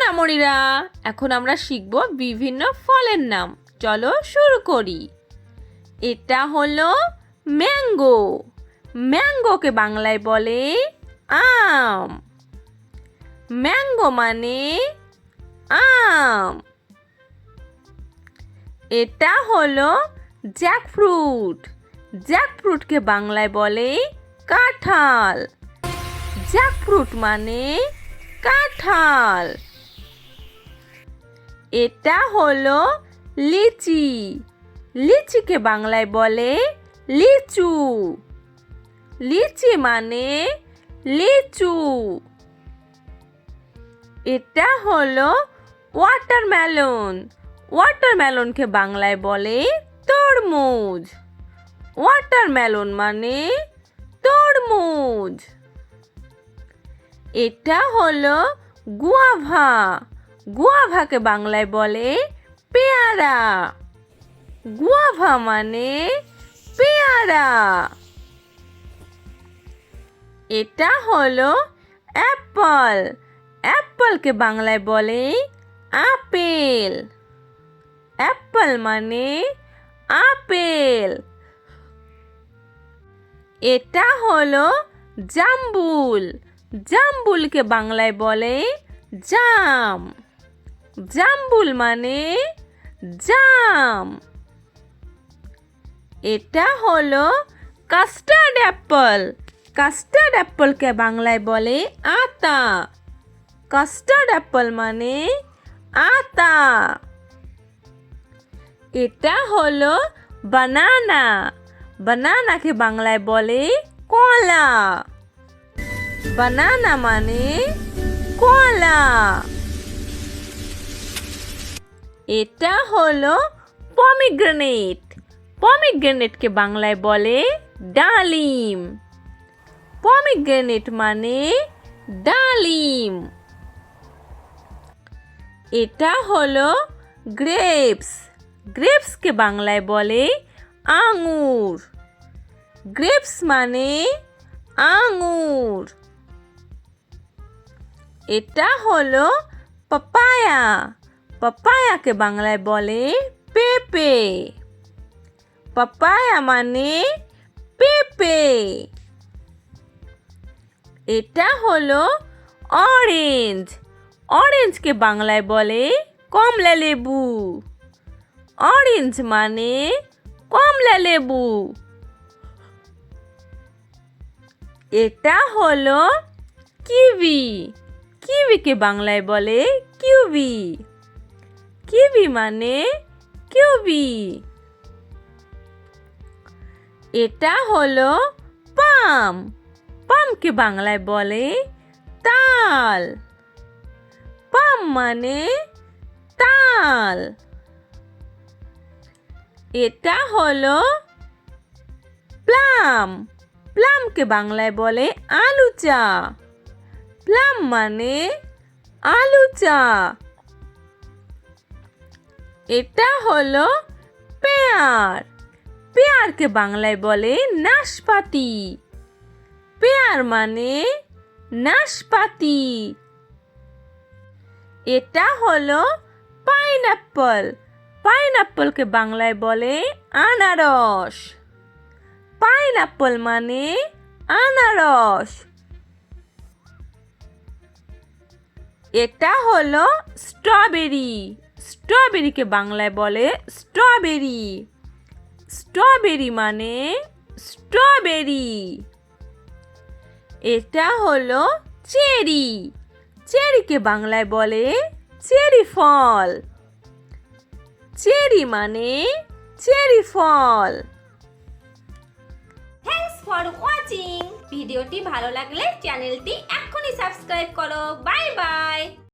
সোনামণিরা, এখন আমরা শিখব বিভিন্ন ফলের নাম। চলো শুরু করি। এটা হলো ম্যাঙ্গো। ম্যাঙ্গোকে বাংলায় বলে আম। ম্যাঙ্গো মানে আম। এটা হলো জ্যাকফ্রুট। জ্যাকফ্রুটকে বাংলায় বলে কাঁঠাল। জ্যাকফ্রুট মানে কাঁঠাল। এটা হলো লিচি। লিচিকে বাংলায় বলে লিচু। লিচি মানে লিচু। এটা হলো ওয়াটারমেলন। ওয়াটারমেলনকে বাংলায় বলে তরমুজ। ওয়াটারমেলন মানে তরমুজ। এটা হলো গুয়াভা। গুয়াভাকে বাংলায় বলে পেয়ারা। গুয়াভা মানে পেয়ারা। এটা হলো অ্যাপল। অ্যাপলকে বাংলায় বলে আপেল। অ্যাপল মানে আপেল। এটা হলো জাম্বুল। জাম্বুলকে বাংলায় বলে জাম। জাম্বুল মানে জাম। এটা হলো কাস্টার্ড অ্যাপল। কাস্টার্ড অ্যাপলকে বাংলায় বলে আতা। কাস্টার্ড অ্যাপল মানে আতা। এটা হলো বানানা। বানানাকে বাংলায় বলে কলা। বানানা মানে কলা। এটা হলো পমিগ্রেনেট। পমিগ্রেনেটকে বাংলায় বলে ডালিম। পমিগ্রেনেট মানে ডালিম। এটা হলো গ্রেপস। গ্রেপসকে বাংলায় বলে আঙুর। গ্রেপস মানে আঙুর। এটা হলো পাপায়া। পাপায়াকে বাংলায় বলে পেঁপে। পাপায়া মানে পেঁপে। এটা হলো অরেঞ্জ। অরেঞ্জকে বাংলায় বলে কমলা লেবু। অরেঞ্জ মানে কমলা লেবু। এটা হলো কিউই। কিউইকে বাংলায় বলে কিউবি। কিউবি মানে কিউবি। এটা হলো পাম। পামকে বাংলায় বলে তাল। পাম মানে তাল। এটা হলো প্লাম। প্লামকে বাংলায় বলে আলু চা। প্লাম মানে আলু চা। এটা হলো পেয়ার। পেয়ারকে বাংলায় বলে নাশপাতি। পেয়ার মানে নাশপাতি। এটা হলো পাইনাপ্পল। পাইনাপ্পলকে বাংলায় বলে আনারস। পাইনাপ্পল মানে আনারস। এটা হলো স্ট্রবেরি। স্ট্রবেরিকে বাংলায় বলে স্ট্রবেরি। স্ট্রবেরি মানে স্ট্রবেরি। এটা হলো চেরি। চেরিকে বাংলায় বলে চেরি ফল। চেরি মানে চেরি ফল। Thanks for watching. ভিডিওটি ভালো লাগলে চ্যানেলটি এক্ষুনি সাবস্ক্রাইব করো। Bye by.